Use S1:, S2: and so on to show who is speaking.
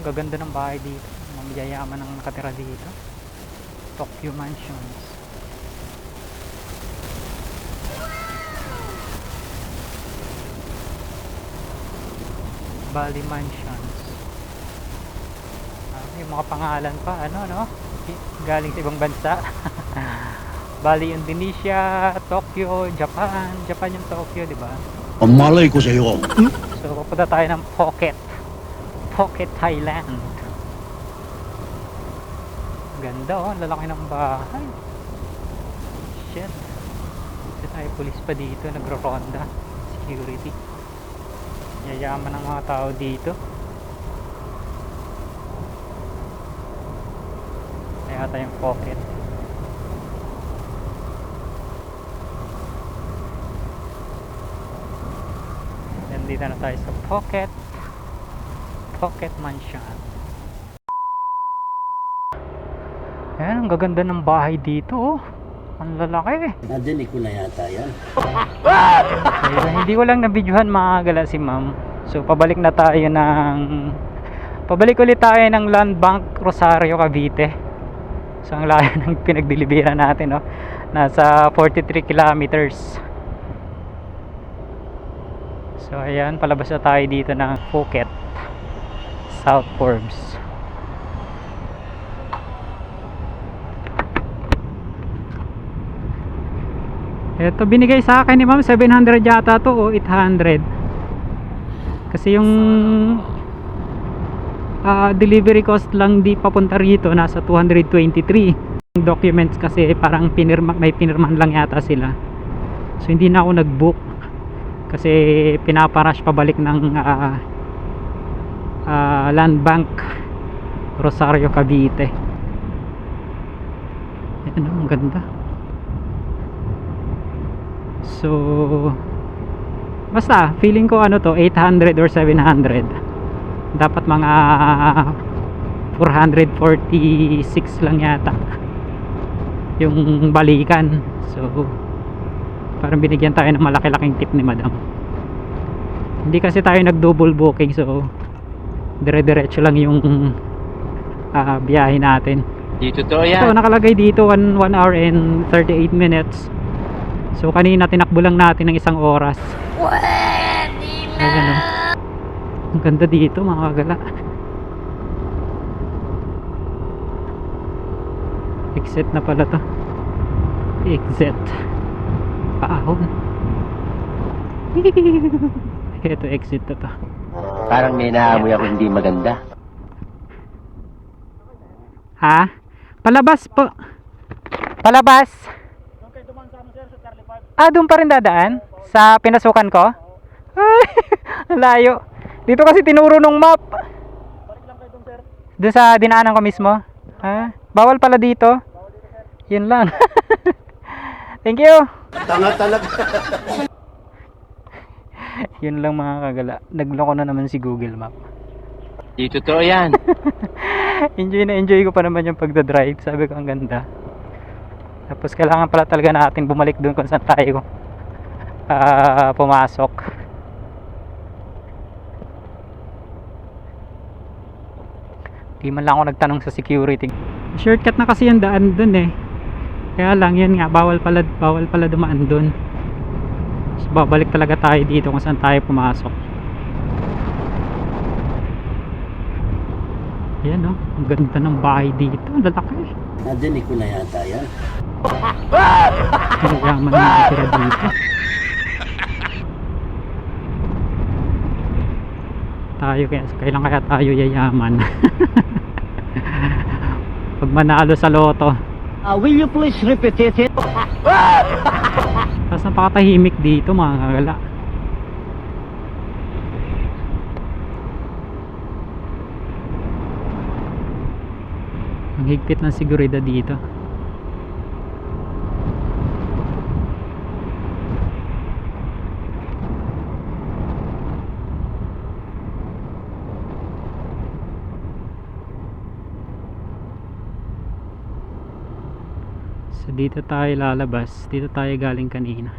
S1: Gaganda ng bahay dito. Mayayaman ang nakatira dito. Tokyo Mansions. Bali Mansions. Yung mga pangalan pa, ano, no? Galing sa ibang bansa. Bali, Indonesia, Tokyo, Japan. Japan yung Tokyo, di ba?
S2: Ang malay ko sa iyo.
S1: So, pupunta tayo ng Phuket. Phuket, Thailand. Ganda, oh. Lalaki ng bahay. Shit. Kasi tayo, pulis pa dito. Nagro-ronda. Security. Yayaman ng mga tao dito. Kaya tayong Phuket. Dito na tayo sa Phuket Mansion. Ayan, ang gaganda ng bahay dito, oh. Ang lalaki.
S2: Nadinig ko na yata yan.
S1: Ayun, hindi ko lang na-videohan mga gala si ma'am. So pabalik ulit tayo ng Land Bank Rosario, Cavite. So ang layo ng pinagdiliberan natin, oh. Nasa 43 kilometers. So ayan, palabas na tayo dito ng Phuket South Forbes. Ito binigay sa akin ni ma'am, 700 yata to o 800. Kasi yung delivery cost lang di papunta rito nasa 223. Yung documents kasi parang may pinirman lang yata sila. So hindi na ako nag-book kasi pinaparash pabalik ng Land Bank Rosario, Cavite. Ayan, ang ganda. So basta feeling ko ano to, 800 or 700. Dapat mga 446 lang yata yung balikan. So parang binigyan tayo ng malaki-laking tip ni madam. Hindi kasi tayo nag double booking, so dire-diretso lang yung biyahe natin.
S3: Dito to yan.
S1: So nakalagay dito 1 hour and 38 minutes. So kanina tinakbo lang natin ng 1 oras. Ayan, oh. Ang ganda dito mga kagala. Exit na pala to. Exit. Paahon. Ito exit na to.
S3: Parang may naamoy ako hindi maganda.
S1: Ha? Palabas po. Palabas. Doon pa rin dadaan? Sa pinasukan ko? Ay, layo. Dito kasi tinuro nung map. Doon sa dinaanan ko mismo. Ha? Bawal pala dito. Yun lang. Thank you.
S2: Tanga talaga.
S1: Yun lang mga kagala. Nagloko na naman si Google Map.
S3: Dito to yan.
S1: Enjoy ko pa naman yung pagdadrive. Sabi ko ang ganda. Tapos kailangan pala talaga natin bumalik doon kung saan tayo pumasok. Di man lang ako nagtanong sa security. Shortcut na kasi yung daan doon eh. Kaya lang yun nga, bawal pala dumaan doon. So babalik talaga tayo dito kung saan tayo pumasok. Ayan, oh, ang ganda ng bahay dito. Ang lalaki.
S2: Nadinig ko na yata yan.
S1: Yaman na nakatira dito. Tayo kailan kaya tayo yayaman? Pag manalo sa loto.
S2: Will you please repeat it?
S1: Tapos napakatahimik dito mga kagala. Ang higpit ng seguridad dito. So dito tayo lalabas. Dito tayo galing kanina.